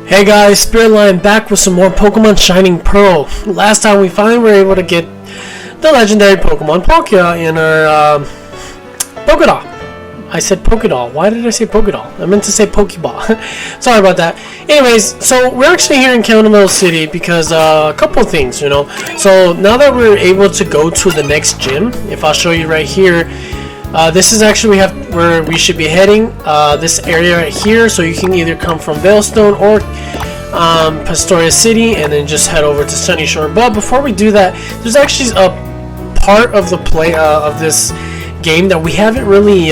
Hey guys, Spirit Lion back with some more Pokemon Shining Pearl. Last time we finally were able to get the legendary Pokemon Palkia in our Pokédoll. I said Pokédoll. Why did I say Pokédoll? I meant to say Pokeball. Sorry about that. Anyways, so we're actually here in Caramel City because a couple of things, you know. So now that we're able to go to the next gym, if I'll show you right here, this is actually where we should be heading. This area right here, so you can either come from Veilstone or Pastoria City and then just head over to Sunyshore. But before we do that, there's actually a part of the play of this game that we haven't really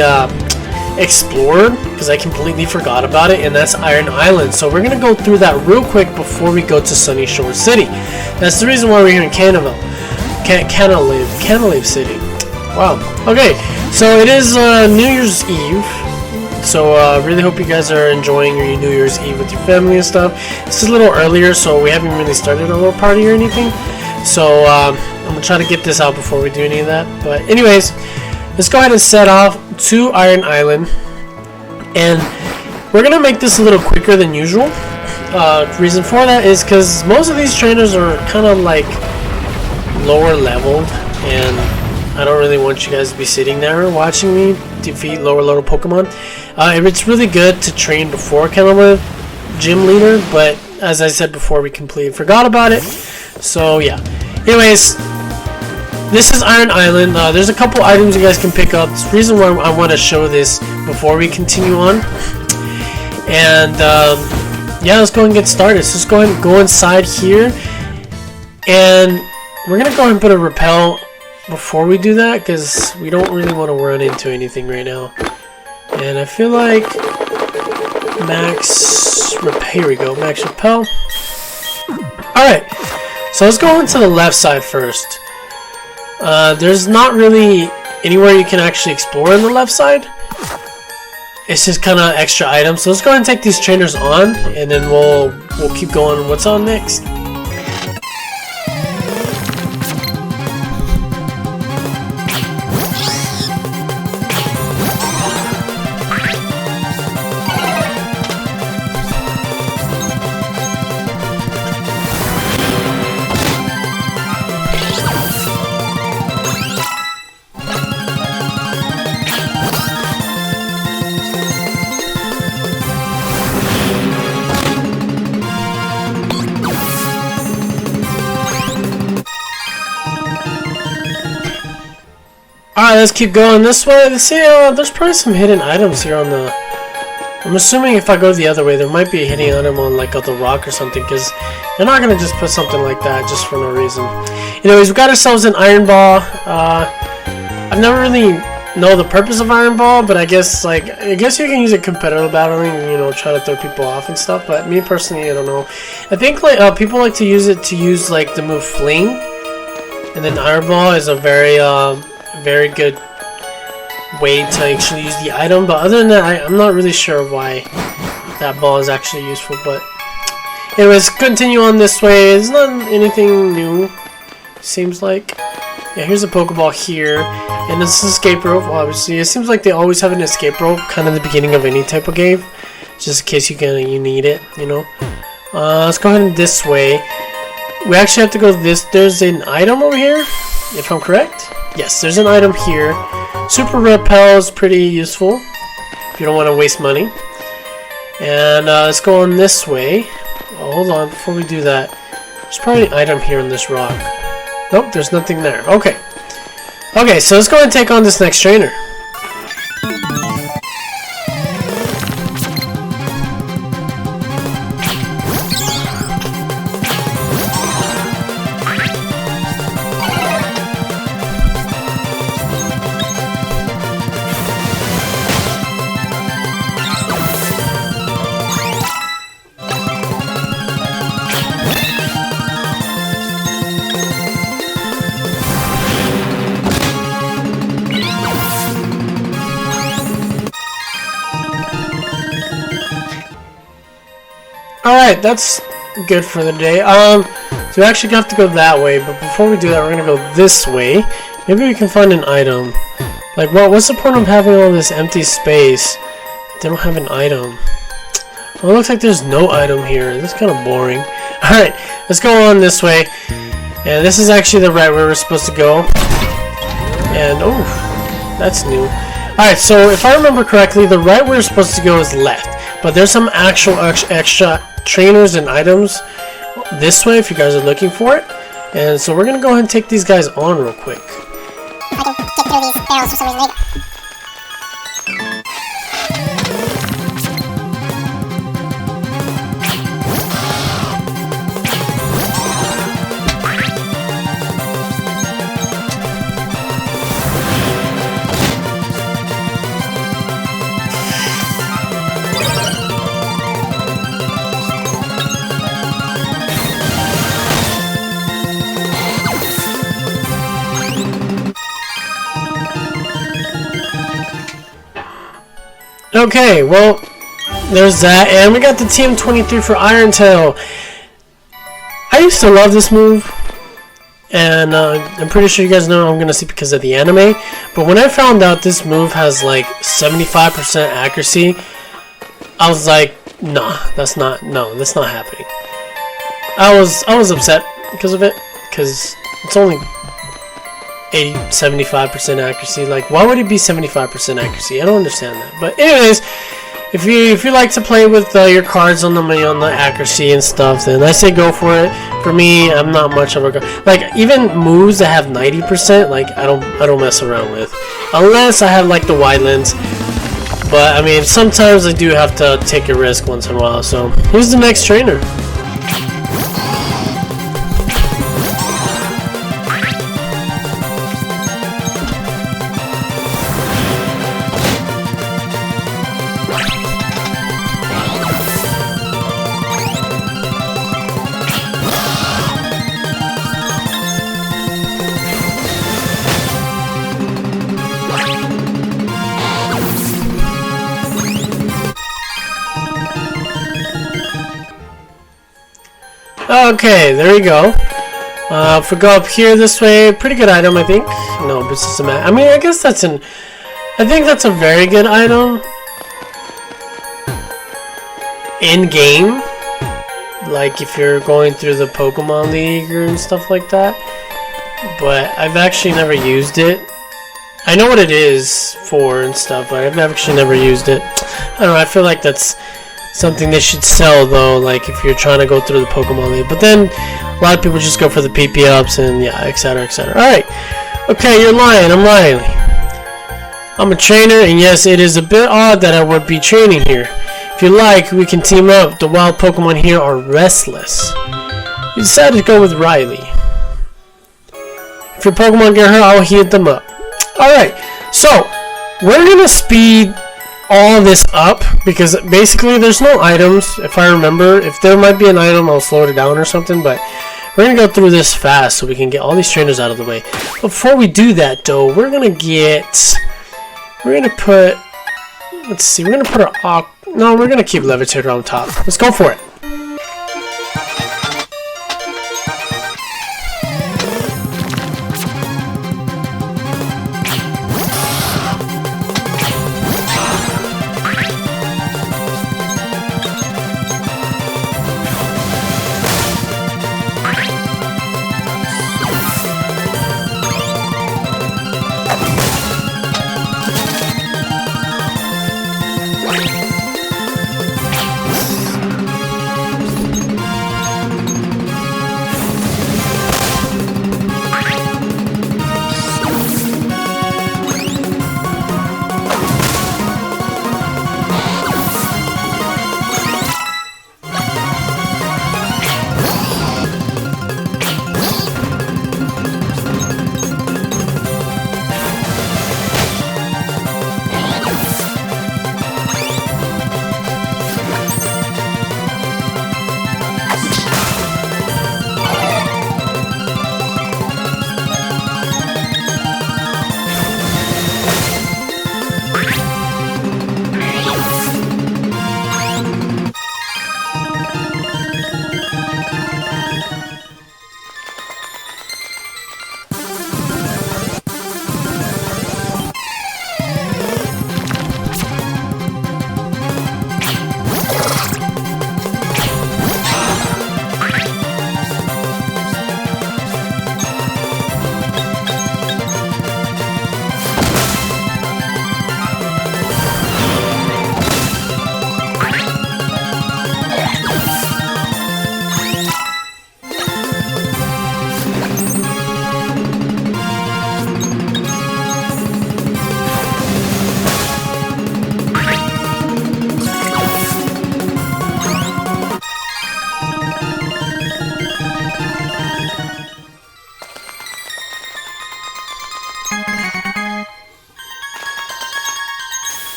explored because I completely forgot about it, and that's Iron Island. So we're gonna go through that real quick before we go to Sunyshore City. That's the reason why we're here in Canalave City. Wow. Okay, so it is New Year's Eve. So really hope you guys are enjoying your New Year's Eve with your family and stuff. This is a little earlier, so we haven't really started a little party or anything. So I'm gonna try to get this out before we do any of that. But anyways, let's go ahead and set off to Iron Island, and we're gonna make this a little quicker than usual. Reason for that is because most of these trainers are kind of like lower leveled, and I don't really want you guys to be sitting there watching me defeat lower level Pokemon. It's really good to train before kind of a gym leader, but as I said before, we completely forgot about it. So yeah. Anyways, this is Iron Island. There's a couple items you guys can pick up. It's the reason why I want to show this before we continue on. And yeah, let's go and get started. So let's go ahead and go inside here, and we're gonna go ahead and put a repel before we do that because we don't really want to run into anything right now. And I feel like here we go, max repel. Alright, so let's go into the left side first. There's not really anywhere you can actually explore on the left side. It's just kind of extra items. So let's go ahead and take these trainers on, and then we'll keep going. What's on next? Alright, let's keep going this way. Let's see, there's probably some hidden items here on the... I'm assuming if I go the other way, there might be a hidden item on like the rock or something, because they're not going to just put something like that just for no reason. Anyways, we got ourselves an Iron Ball. I've never really know the purpose of Iron Ball, but I guess you can use it competitive battling, you know, try to throw people off and stuff. But me personally, I don't know. I think like people like to use it to use like the move Fling, and then Iron Ball is a very good way to actually use the item. But other than that, I'm not really sure why that ball is actually useful. But anyways, continue on this way. It's not anything new, seems like. Yeah, here's a Pokeball here, and this is escape rope. Obviously, it seems like they always have an escape rope kind of the beginning of any type of game, just in case you need it, you know. Let's go ahead and this way. We actually have to go this. There's an item over here, if I'm correct. Yes, there's an item here. Super Repel is pretty useful if you don't want to waste money. And let's go on this way. Oh, hold on, before we do that, there's probably an item here in this rock. Nope, there's nothing there. Okay. Okay, so let's go ahead and take on this next trainer. Alright, that's good for the day. So we actually have to go that way, but before we do that, we're gonna go this way. Maybe we can find an item. Like, what's the point of having all this empty space? They don't have an item. Well, it looks like there's no item here. That's kind of boring. Alright, let's go on this way. And this is actually the right where we're supposed to go. And, oh, that's new. Alright, so if I remember correctly, the right where we're supposed to go is left. But there's some actual extra trainers and items this way if you guys are looking for it. And so we're going to go ahead and take these guys on real quick. If I can get through these barrels for some reason. Okay, well, there's that, and we got the TM23 for Iron Tail. I used to love this move, and I'm pretty sure you guys know I'm gonna see because of the anime. But when I found out this move has like 75% accuracy, I was like, nah, that's not happening. I was upset because of it, because it's only 75% accuracy. Like, why would it be 75% accuracy? I don't understand that. But anyways, if you like to play with your cards on the accuracy and stuff, then I say go for it. For me, I'm not much of a like even moves that have 90%. Like I don't mess around with, unless I have like the wide lens. But I mean, sometimes I do have to take a risk once in a while. So here's the next trainer. Okay, there we go. If we go up here this way, pretty good item, I think. No, this is a I mean, I guess that's an. I think that's a very good item. In game, like if you're going through the Pokemon League and stuff like that. But I've actually never used it. I know what it is for and stuff, but I've actually never used it. I don't know. I feel like that's something they should sell though, like if you're trying to go through the Pokemon League. But then a lot of people just go for the PP ups and yeah, etc, etc. Alright. Okay, you're lying. I'm Riley. I'm a trainer, and yes, it is a bit odd that I would be training here. If you like, we can team up. The wild Pokemon here are restless. You decided to go with Riley. If your Pokemon get hurt, I'll heal them up. Alright, so we're gonna speed all this up because basically there's no items. If I remember, if there might be an item, I'll slow it down or something, but we're gonna go through this fast so we can get all these trainers out of the way. Before we do that though, we're gonna put, let's see, we're gonna put our no, we're gonna keep Levitator on top. Let's go for it.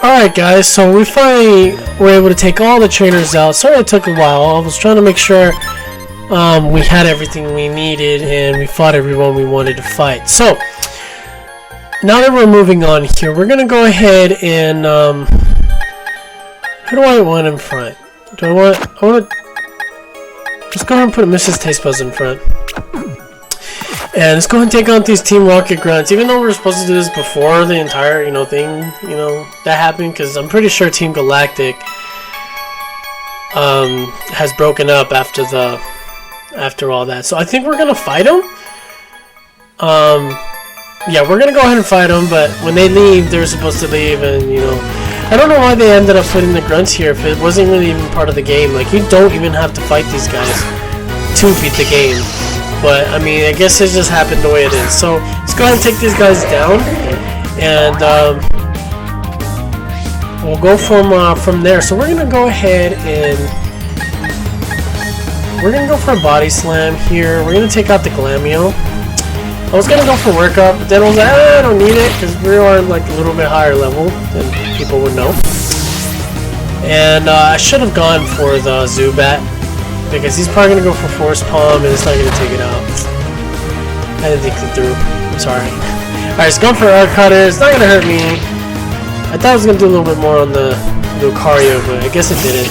Alright guys, so we finally were able to take all the trainers out. Sorry it took a while. I was trying to make sure we had everything we needed and we fought everyone we wanted to fight. So, now that we're moving on here, we're going to go ahead and... who do I want in front? I want to... Let's go ahead and put Mrs. Taste Buds in front. And let's go ahead and take on these Team Rocket grunts, even though we're supposed to do this before the entire, thing, that happened, because I'm pretty sure Team Galactic has broken up after all that. So I think we're gonna fight them. Yeah, we're gonna go ahead and fight them, but when they leave, they're supposed to leave, and I don't know why they ended up putting the grunts here if it wasn't really even part of the game. Like, you don't even have to fight these guys to beat the game. But, I mean, I guess it just happened the way it is. So, let's go ahead and take these guys down. And, we'll go from there. So, we're going to go ahead and... we're going to go for a body slam here. We're going to take out the Glamio. I was going to go for workup, but then I was like, I don't need it. Because we are, like, a little bit higher level than people would know. And, I should have gone for the Zubat. Because he's probably going to go for Force Palm and it's not going to take it out. I didn't think it through. I'm sorry. Alright, it's going for Arc Cutter. It's not going to hurt me. I thought it was going to do a little bit more on the Lucario, but I guess it didn't.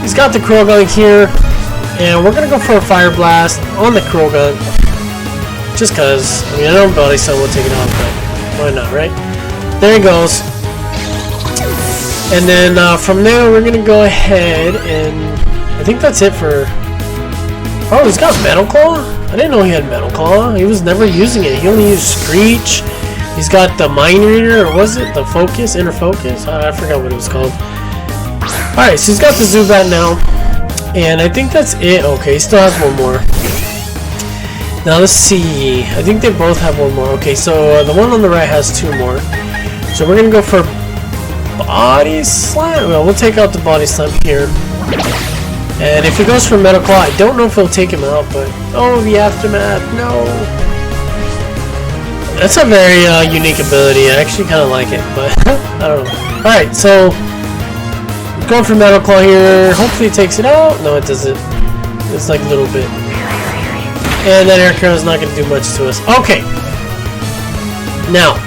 He's got the Krogan here. And we're going to go for a Fire Blast on the Krogan. Just because. I mean, I know Body Stone will take it off, but why not, right? There he goes. And then from there, we're going to go ahead and... I think that's it for... Oh, he's got Metal Claw? I didn't know he had Metal Claw. He was never using it. He only used Screech. He's got the Mind Reader, or was it? The Focus? Inner Focus? I forgot what it was called. Alright, so he's got the Zubat now. And I think that's it. Okay, he still has one more. Now let's see. I think they both have one more. Okay, so the one on the right has two more. So we're going to go for Body Slam. Well, we'll take out the Body Slam here. And if he goes for Metal Claw, I don't know if he'll take him out, but... Oh, the Aftermath, no! That's a very unique ability. I actually kind of like it, but I don't know. Alright, so... going for Metal Claw here. Hopefully it takes it out. No, it doesn't. It's like a little bit. And that Air Curl is not going to do much to us. Okay! Now.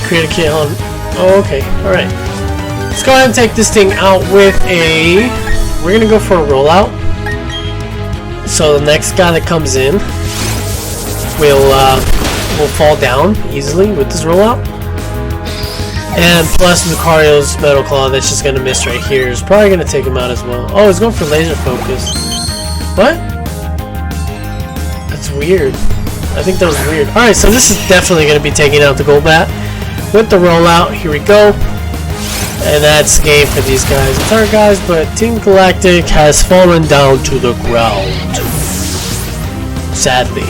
Create a kit on... Oh, okay. Alright. Let's go ahead and take this thing out with a... We're gonna go for a rollout. So the next guy that comes in will fall down easily with this rollout. And plus Lucario's Metal Claw that's just gonna miss right here is probably gonna take him out as well. Oh, he's going for Laser Focus. What? That's weird. I think that was weird. Alright, so this is definitely gonna be taking out the Golbat with the rollout. Here we go. And that's game for these guys. I'm sorry guys, but Team Galactic has fallen down to the ground. Sadly.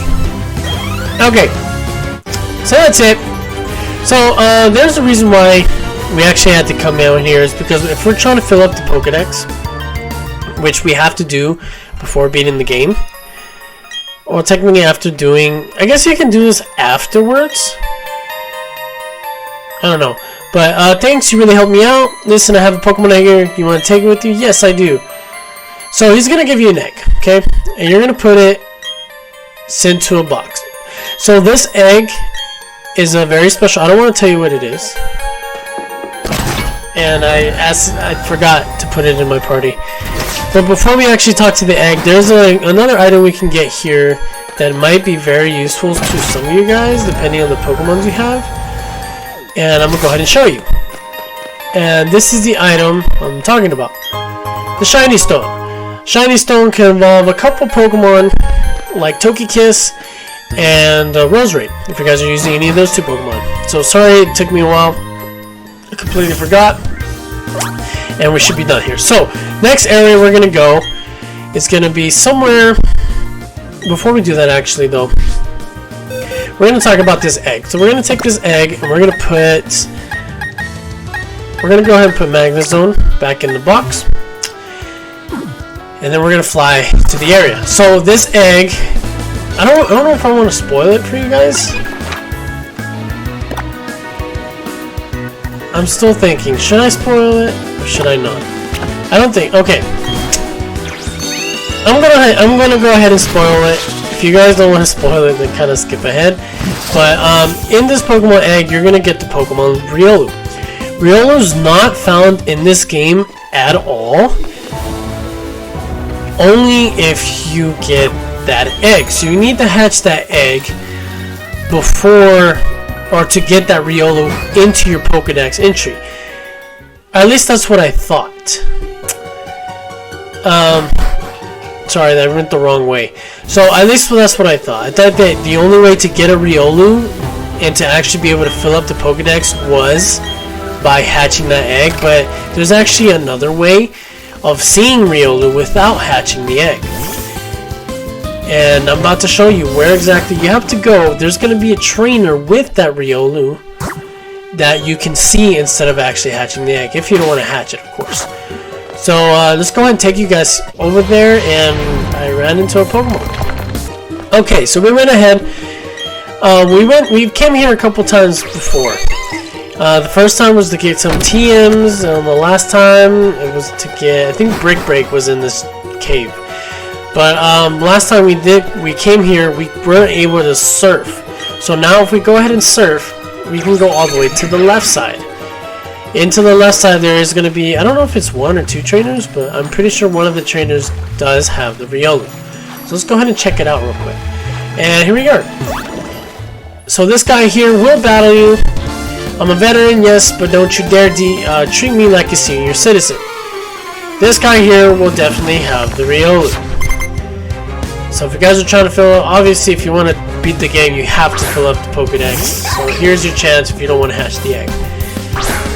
Okay. So that's it. So there's a reason why we actually had to come out here is because if we're trying to fill up the Pokedex, which we have to do before beating the game, or technically after doing... I guess you can do this afterwards. I don't know. But, thanks, you really helped me out. Listen, I have a Pokemon egg here. You want to take it with you? Yes, I do. So, he's going to give you an egg, okay? And you're going to put it into a box. So, this egg is a very special... I don't want to tell you what it is. And I forgot to put it in my party. But before we actually talk to the egg, there's another item we can get here that might be very useful to some of you guys, depending on the Pokemons you have. And I'm going to go ahead and show you. And this is the item I'm talking about. The Shiny Stone. Shiny Stone can involve a couple Pokemon like Togekiss and Roserade, if you guys are using any of those two Pokemon. So sorry it took me a while. I completely forgot. And we should be done here. So next area we're gonna go is gonna be somewhere. Before we do that, actually though, we're gonna talk about this egg. So we're gonna take this egg and we're gonna go ahead and put Magnezone back in the box, and then we're gonna fly to the area. So this egg, I don't know if I want to spoil it for you guys. I'm still thinking, should I spoil it or should I not? I don't think. Okay, I'm gonna go ahead and spoil it. If you guys don't want to spoil it, then kind of skip ahead. But in this Pokemon egg, you're gonna get the Pokemon Riolu. Riolu's not found in this game at all. Only if you get that egg. So you need to hatch that egg before, or to get that Riolu into your Pokedex entry. At least that's what I thought. Sorry, that went the wrong way. So at least that's what I thought. I thought that the only way to get a Riolu and to actually be able to fill up the Pokedex was by hatching that egg, but there's actually another way of seeing Riolu without hatching the egg. And I'm about to show you where exactly you have to go. There's going to be a trainer with that Riolu that you can see instead of actually hatching the egg, if you don't want to hatch it, of course. So let's go ahead and take you guys over there, and I ran into a Pokemon. Okay, so we went ahead. We came here a couple times before. The first time was to get some TMs, and the last time it was to get, I think Brick Break was in this cave. But last time we came here, we weren't able to surf. So now if we go ahead and surf, we can go all the way to the left side. Into the left side there is going to be, I don't know if it's one or two trainers, but I'm pretty sure one of the trainers does have the Riolu. So let's go ahead and check it out real quick. And here we go. So this guy here will battle you. I'm a veteran, yes, but don't you dare treat me like a senior citizen. This guy here will definitely have the Riolu. So if you guys are trying to fill, obviously if you want to beat the game, you have to fill up the Pokedex. So here's your chance if you don't want to hatch the egg.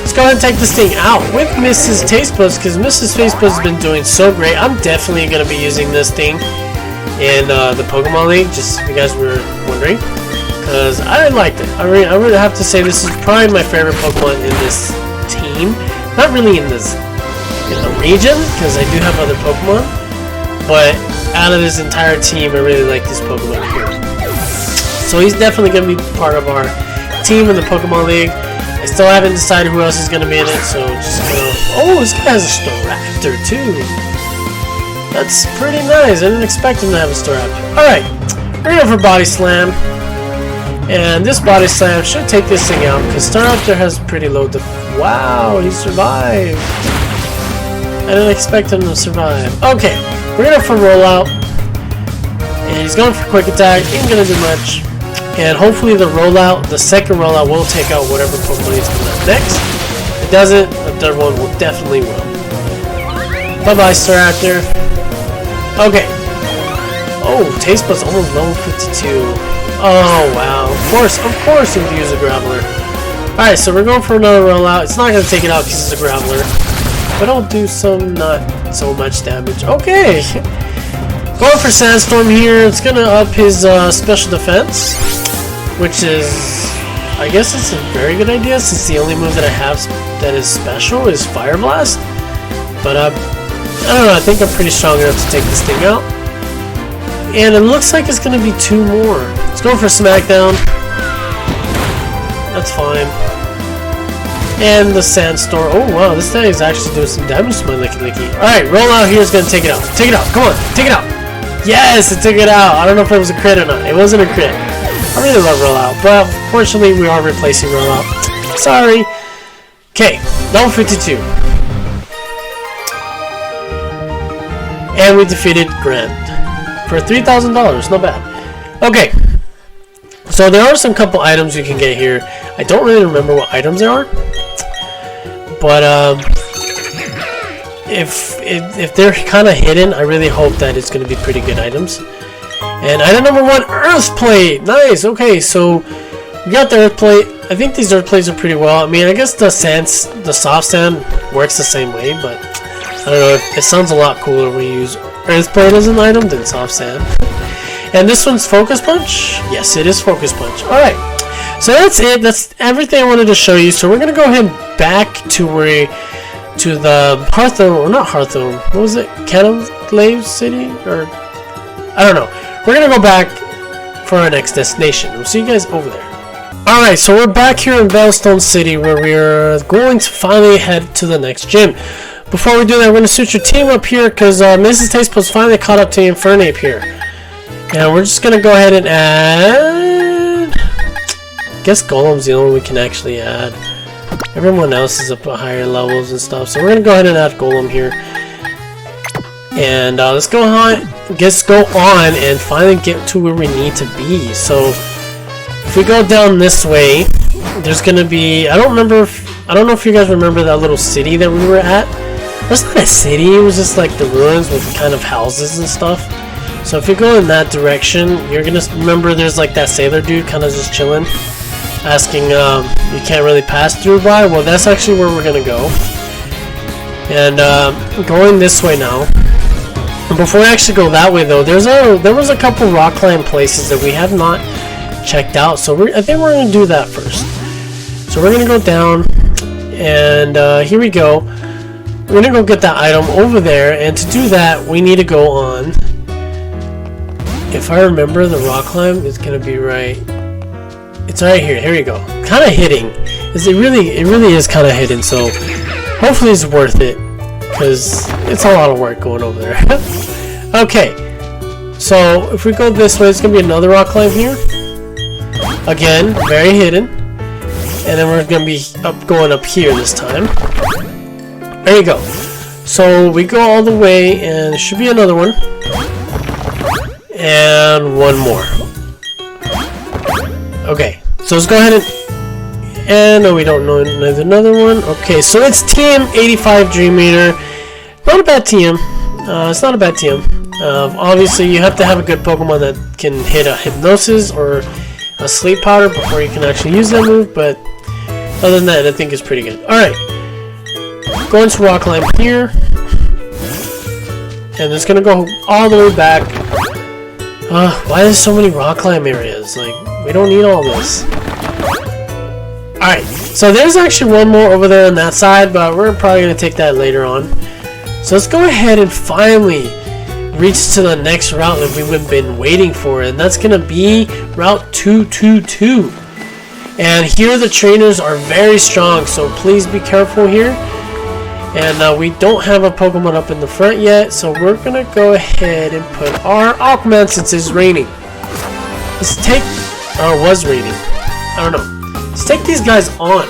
Let's go ahead and take this thing out with Mrs. Tastebuds, because Mrs. Tastebuds has been doing so great. I'm definitely going to be using this thing in the Pokemon League, just if you guys were wondering. Because I liked it. I would have to say this is probably my favorite Pokemon in this team. Not really in this region, because I do have other Pokemon. But out of this entire team, I really like this Pokemon here. So he's definitely going to be part of our team in the Pokemon League. I still haven't decided who else is going to be in it, so just gonna... Oh, this guy has a Staraptor too. That's pretty nice. I didn't expect him to have a Staraptor. Alright, we're going for Body Slam. And this Body Slam should take this thing out, because Staraptor has pretty low def... Wow, he survived. I didn't expect him to survive. Okay, we're going for Rollout. And he's going for Quick Attack. Ain't going to do much. And hopefully the second rollout will take out whatever Pokemon is coming up next. If it doesn't, the third one will definitely will. Bye-bye, Staraptor. Okay. Oh, Taste Buds almost level 52. Oh, wow. Of course you would use a Graveler. Alright, so we're going for another rollout. It's not going to take it out because it's a Graveler. But it'll do some not so much damage. Okay. Going for Sandstorm here. It's going to up his special defense, which is, I guess it's a very good idea, since the only move that I have that is special is Fire Blast. But I don't know, I think I'm pretty strong enough to take this thing out. And it looks like it's going to be two more. Let's go for Smackdown. That's fine. And the Sandstorm. Oh wow, this thing is actually doing some damage to my Licky. Alright, Rollout here is going to take it out. Take it out, come on, take it out. Yes, it took it out. I don't know if it was a crit or not. It wasn't a crit. I really love Rollout, but fortunately we are replacing Rollout. Sorry. Okay, level 52. And we defeated Grand for $3,000. Not bad. Okay, so there are some couple items you can get here. I don't really remember what items there are, but if they're kind of hidden, I really hope that it's going to be pretty good items. And item number 1, earth plate. Nice. Okay, so we got the earth plate. I think these earth plates are pretty well. I mean, I guess the soft sand works the same way, but I don't know. It sounds a lot cooler when you use earth plate as an item than soft sand. And this one's focus punch. Yes, it is focus punch. All right. So that's it. That's everything I wanted to show you. So we're gonna go ahead and back to the Hearthstone, or not Hearthstone. What was it? Canclave City, or I don't know. We're gonna go back for our next destination. We'll see you guys over there. Alright, so we're back here in Veilstone City where we're going to finally head to the next gym. Before we do that, we're going to switch your team up here because Mrs. Tastepuss finally caught up to Infernape here. And we're just going to go ahead and add... I guess Golem's the only one we can actually add. Everyone else is up at higher levels and stuff, so we're going to go ahead and add Golem here. And let's go on and finally get to where we need to be. So if we go down this way, there's gonna be, I don't know if you guys remember that little city that we were at. That's not a city, it was just like the ruins with kind of houses and stuff. So if you go in that direction, you're gonna remember there's like that sailor dude kind of just chilling, asking you can't really pass through by. Well, that's actually where we're gonna go. And going this way now. And before we actually go that way though, there was a couple rock climb places that we have not checked out, so I think we're gonna do that first. So we're gonna go down, and here we go. We're gonna go get that item over there, and to do that, we need to go on. If I remember, the rock climb is gonna be right. It's right here. Here we go. Kind of hitting. It really is kind of hidden. So hopefully it's worth it, because it's a lot of work going over there. Okay. So if we go this way, it's gonna be another rock climb here. Again, very hidden. And then we're gonna be going up here this time. There you go. So we go all the way, and there should be another one. And one more. Okay, so let's go ahead and no, we don't know another one. Okay, so it's TM85 Dream Eater. Not a bad TM. It's not a bad TM. Obviously, you have to have a good Pokemon that can hit a Hypnosis or a Sleep Powder before you can actually use that move, but other than that, I think it's pretty good. Alright, going to Rock Climb here, and it's gonna go all the way back. Why there's so many Rock Climb areas? Like, we don't need all this. Alright, so there's actually one more over there on that side, but we're probably gonna take that later on. So let's go ahead and finally reach to the next route that we've been waiting for, and that's gonna be Route 222. And here the trainers are very strong, so please be careful here. And we don't have a Pokemon up in the front yet, so we're gonna go ahead and put our Aquaman since it's raining. Let's take, or it was raining, I don't know. Let's take these guys on.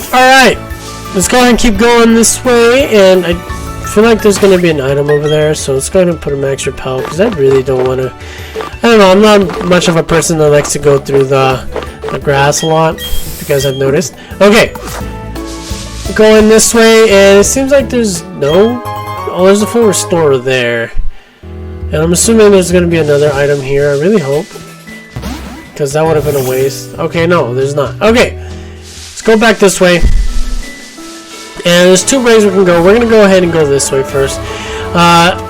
Alright, let's go ahead and keep going this way, and I feel like there's going to be an item over there, so let's go ahead and put a max repel, because I really don't want to, I don't know, I'm not much of a person that likes to go through the grass a lot, if you guys have noticed. Okay, going this way, and it seems like there's there's a full restorer there, and I'm assuming there's going to be another item here, I really hope, because that would have been a waste. Okay, no, there's not. Okay. Go back this way, and there's two ways we can go. We're gonna go ahead and go this way first.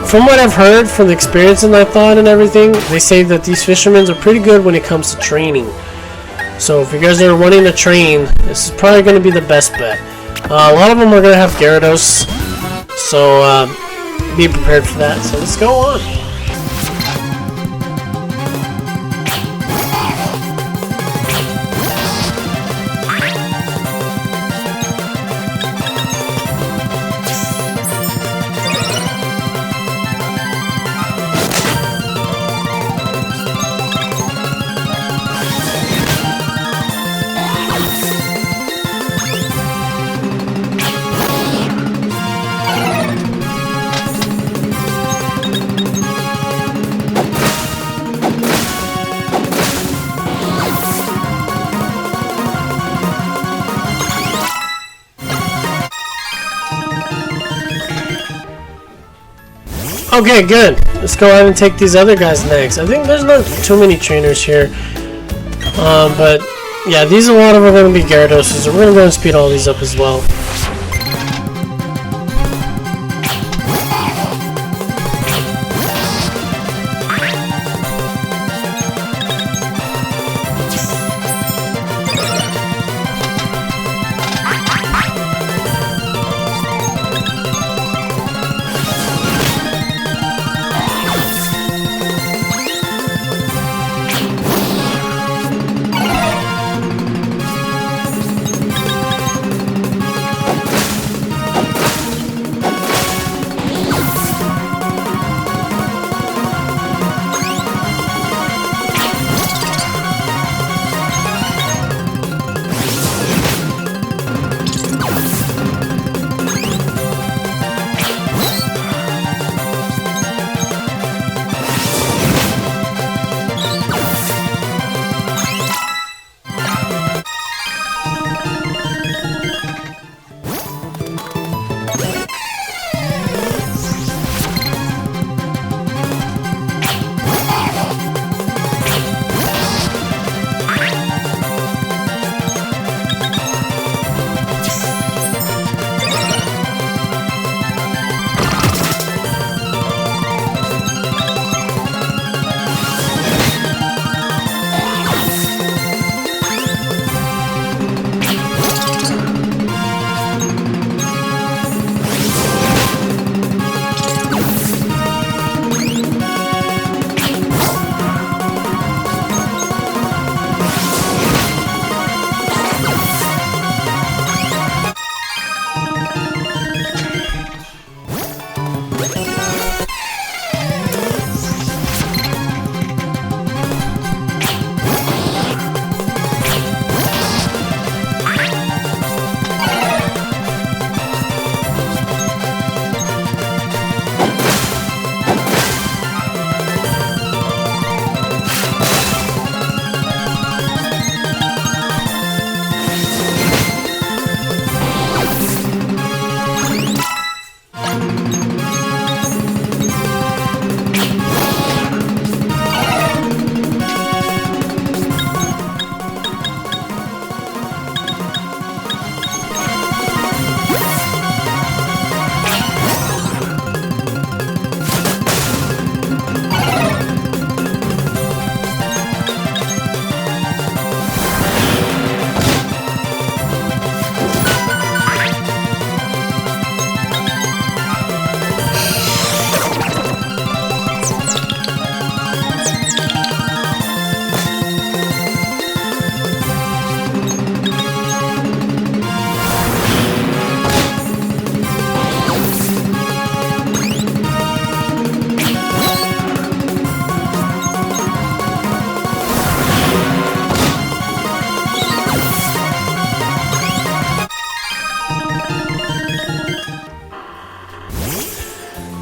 From what I've heard, from the experience and I thought and everything, they say that these fishermen are pretty good when it comes to training. So if you guys are wanting to train, this is probably gonna be the best bet. A lot of them are gonna have Gyarados, so be prepared for that. So let's go on. Okay, good. Let's go ahead and take these other guys next. I think there's not too many trainers here. But yeah, these a lot of them are going to be Gyarados, so we're going to go and speed all these up as well.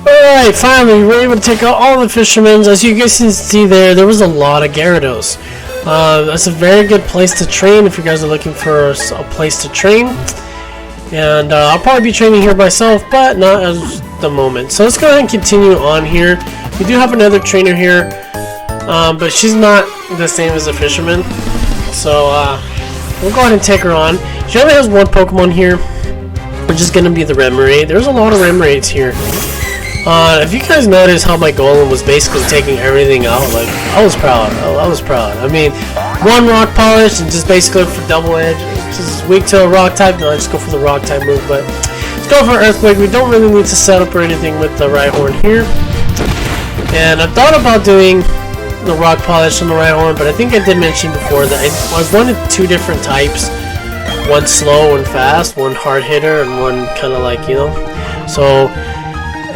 Alright, finally, we were able to take out all the fishermen. As you guys can see there was a lot of Gyarados. That's a very good place to train if you guys are looking for a place to train. And I'll probably be training here myself, but not at the moment. So let's go ahead and continue on here. We do have another trainer here, but she's not the same as the fisherman. So we'll go ahead and take her on. She only has one Pokemon here, which is going to be the Remoraid. There's a lot of Remoraids here. If you guys notice how my golem was basically taking everything out, like, I was proud. I was proud. I mean, one rock polish and just basically look for double edge. Just weak to a rock type. No, I just go for the rock type move, but let's go for Earthquake. We don't really need to set up or anything with the Rhyhorn here. And I thought about doing the rock polish on the Rhyhorn, but I think I did mention before that I wanted two different types. One slow and fast, one hard hitter, and one kind of like, you know. So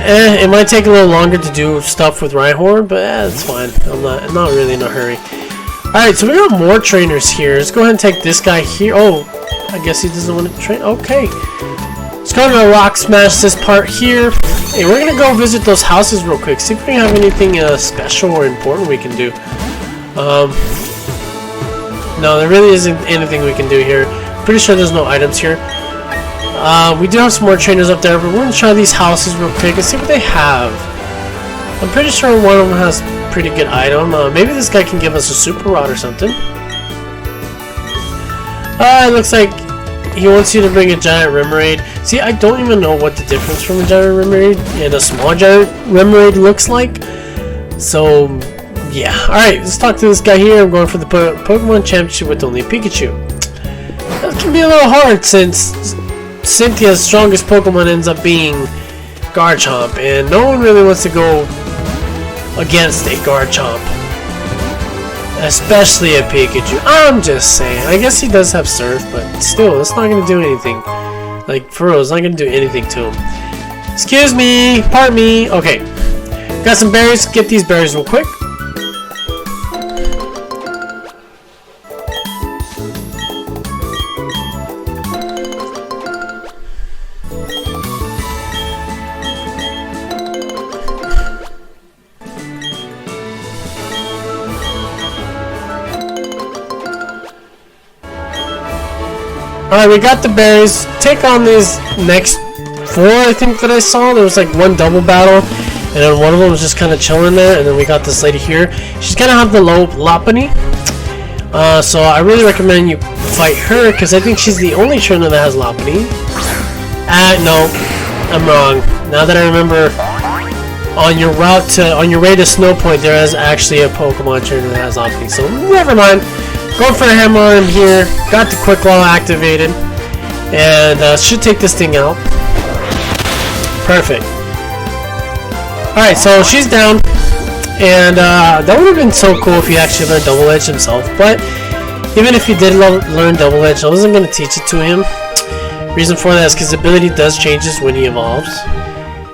it might take a little longer to do stuff with Rhyhorn, but it's fine. I'm not really in a hurry. Alright, so we got more trainers here. Let's go ahead and take this guy here. Oh, I guess he doesn't want to train. Okay. Let's go ahead and rock smash this part here. Hey, we're going to go visit those houses real quick. See if we have anything special or important we can do. No, there really isn't anything we can do here. Pretty sure there's no items here. We do have some more trainers up there, but we're going to try these houses real quick and see what they have. I'm pretty sure one of them has pretty good item. Maybe this guy can give us a super rod or something. It looks like he wants you to bring a giant remoraid. See, I don't even know what the difference from a giant remoraid and a small giant remoraid looks like. So, yeah. Alright, let's talk to this guy here. I'm going for the Pokemon Championship with only Pikachu. That can be a little hard since Cynthia's strongest Pokemon ends up being Garchomp, and no one really wants to go against a Garchomp. Especially a Pikachu. I'm just saying. I guess he does have Surf, but still, it's not going to do anything. Like, for real, it's not going to do anything to him. Excuse me! Pardon me! Okay. Got some berries. Get these berries real quick. Alright, we got the berries. Take on these next 4, I think, that I saw. There was like one double battle, and then one of them was just kind of chilling there, and then we got this lady here. She's gonna have the low Lopunny. So I really recommend you fight her, because I think she's the only trainer that has Lopunny. No, I'm wrong. Now that I remember, on your way to Snow Point, there is actually a Pokemon trainer that has Lopunny, so never mind. Going for a hammer on him here. Got the quick claw activated. And should take this thing out. Perfect. Alright, so she's down. And that would have been so cool if he actually learned Double Edge himself. But even if he did learn Double Edge, I wasn't going to teach it to him. Reason for that is because his ability does changes when he evolves.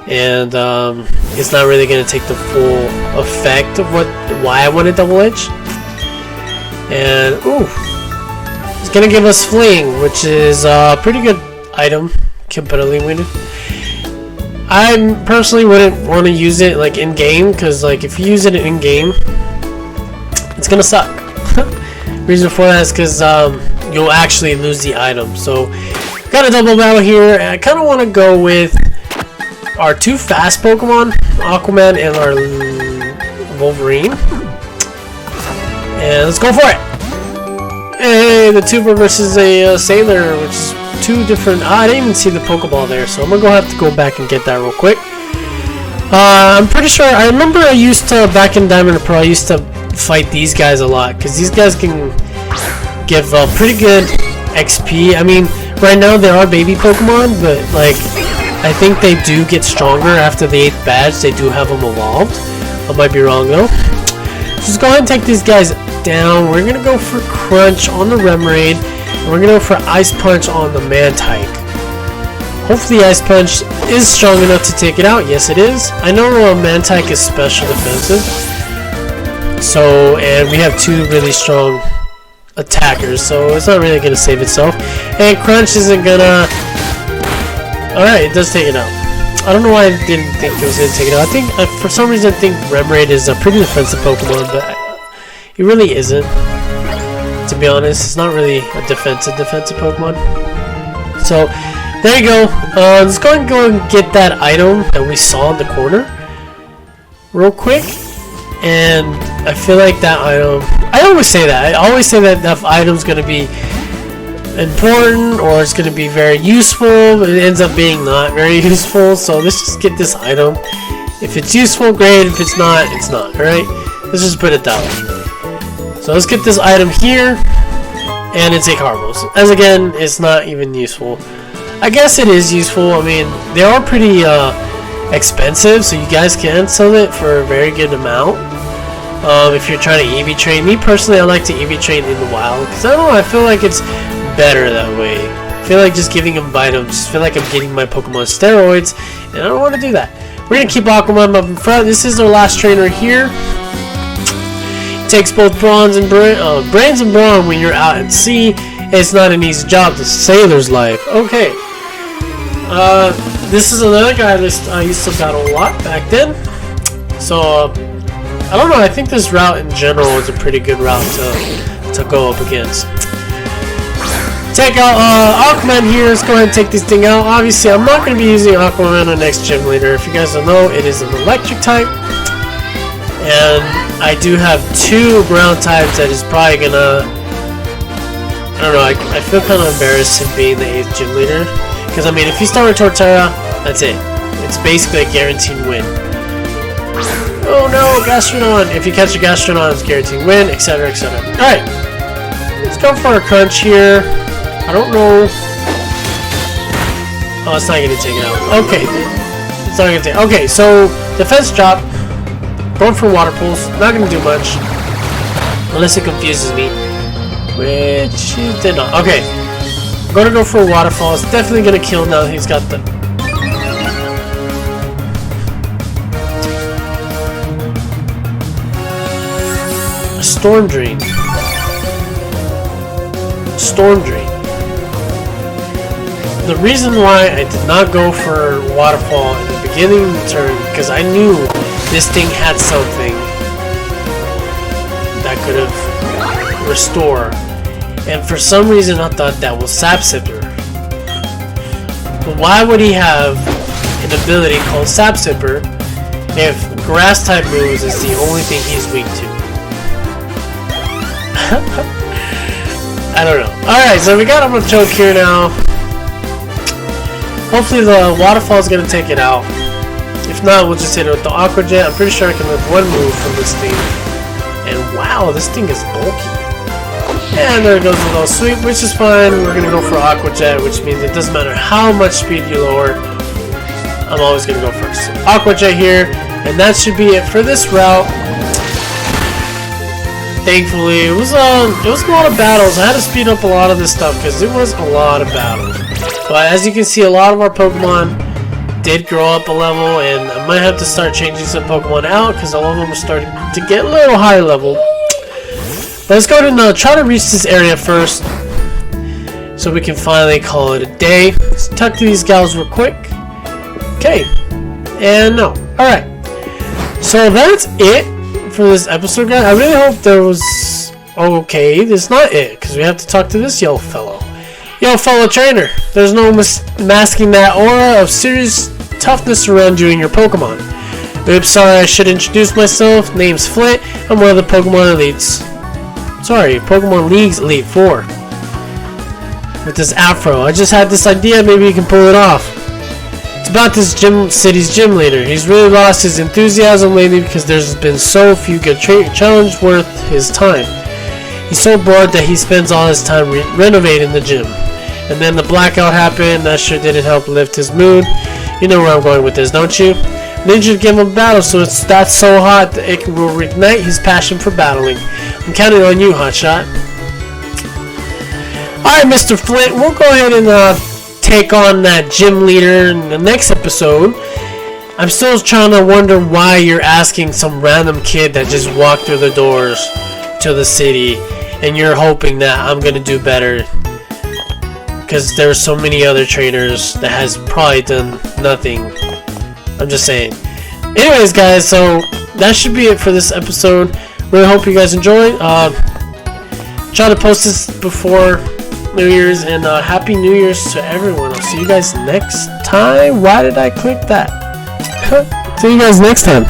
And it's not really going to take the full effect of why I wanted Double Edge. And, ooh, it's gonna give us Fling, which is a pretty good item, competitively. I personally wouldn't want to use it, like, in-game, because, like, if you use it in-game, it's gonna suck. Reason for that is because, you'll actually lose the item. So, got a double battle here, and I kind of want to go with our 2 fast Pokemon, Aquaman and our Wolverine. And let's go for it! Hey, the tuber versus a sailor, which is 2 different... I didn't even see the Pokeball there, so I'm gonna have to go back and get that real quick. I'm pretty sure... I remember I used to, back in Diamond and Pearl, I used to fight these guys a lot, because these guys can give pretty good XP. I mean, right now there are baby Pokemon, but, like, I think they do get stronger after the 8th badge. They do have them evolved. I might be wrong, though. Just go ahead and take these guys down. We're gonna go for Crunch on the Remoraid, and we're gonna go for Ice Punch on the Mantike. Hopefully Ice Punch is strong enough to take it out. Yes, it is. I know Mantike is special defensive. So, and we have 2 really strong attackers, so it's not really gonna save itself. And Crunch isn't gonna... Alright, it does take it out. I don't know why I didn't think it was going to take it out. I think, for some reason, I think Remoraid is a pretty defensive Pokemon, but it really isn't. To be honest, it's not really a defensive Pokemon. So, there you go. Let's go and get that item that we saw in the corner real quick. And I feel like that item... I always say that. I always say that that item's going to be important, or it's going to be very useful, but it ends up being not very useful. So let's just get this item. If it's useful, great. If it's not, it's not. Alright? Let's just put it that way. So let's get this item here, and it's a Carbos. As again, it's not even useful. I guess it is useful. I mean, they are pretty expensive, so you guys can sell it for a very good amount. If you're trying to EV train. Me personally, I like to EV train in the wild, because I don't know, I feel like it's better that way. I feel like just giving them items, I feel like I'm getting my Pokemon steroids, and I don't want to do that. We're going to keep Aquaman up in front. This is our last trainer here. It takes both brains and brawn when you're out at sea. It's not an easy job. The sailor's life. Okay. This is another guy I used to battle a lot back then. So, I don't know. I think this route in general is a pretty good route to go up against. Take out Aquaman here. Let's go ahead and take this thing out. Obviously, I'm not going to be using Aquaman on next gym leader. If you guys don't know, it is an electric type. And I do have 2 ground types that is probably gonna... I don't know, I feel kind of embarrassed in being the 8th gym leader. Because, I mean, if you start with Torterra, that's it. It's basically a guaranteed win. Oh no, Gastrodon! If you catch a Gastrodon, it's guaranteed win, etc, etc. Alright, let's go for a crunch here. I don't know... Oh, it's not gonna take it out. Okay. It's not gonna take... Okay, so, defense drop. Going for water pools. Not gonna do much. Unless it confuses me. Which it did not. Okay. I'm gonna go for a waterfall. It's definitely gonna kill now that he's got the... A Storm Drain. Storm Drain. The reason why I did not go for waterfall in the beginning of the turn, because I knew this thing had something that could have restore, and for some reason I thought that was Sap Sipper. But why would he have an ability called Sap Sipper if grass type moves is the only thing he's weak to? I don't know. Alright, so we got him a choke here now. Hopefully the waterfall is going to take it out. If not, we'll just hit it with the Aqua Jet. I'm pretty sure I can live 1 move from this thing. And wow, this thing is bulky. And there goes a little sweep, which is fine. We're going to go for Aqua Jet, which means it doesn't matter how much speed you lower. I'm always going to go first. So Aqua Jet here, and that should be it for this route. Thankfully, it was a lot of battles. I had to speed up a lot of this stuff because it was a lot of battles. But as you can see, a lot of our Pokemon did grow up a level, and I might have to start changing some Pokemon out because all of them are starting to get a little high level. But let's go and try to reach this area first so we can finally call it a day. Let's talk to these gals real quick. Okay. And no. Alright. So that's it for this episode, guys. I really hope there was... Okay, that's not it, because we have to talk to this yo fellow. Yo, fellow trainer, there's no masking that aura of serious toughness around you and your Pokemon. Oops, sorry, I should introduce myself. Name's Flint. I'm one of the Pokemon Elites. Sorry, Pokemon League's Elite 4. With this afro, I just had this idea, maybe you can pull it off. It's about this city's gym leader. He's really lost his enthusiasm lately because there's been so few good challenges worth his time. He's so bored that he spends all his time renovating the gym. And then the blackout happened. That sure didn't help lift his mood. You know where I'm going with this, don't you? Ninja gave him a battle, so that's so hot that it will reignite his passion for battling. I'm counting on you, Hotshot. Alright, Mr. Flint, we'll go ahead and take on that gym leader in the next episode. I'm still trying to wonder why you're asking some random kid that just walked through the doors to the city, and you're hoping that I'm gonna do better because there's so many other trainers that has probably done nothing. I'm just saying. Anyways, guys, so that should be it for this episode. Really hope you guys enjoyed. Try to post this before New Year's, and Happy New Year's to everyone. I'll see you guys next time. Why did I click that? See you guys next time.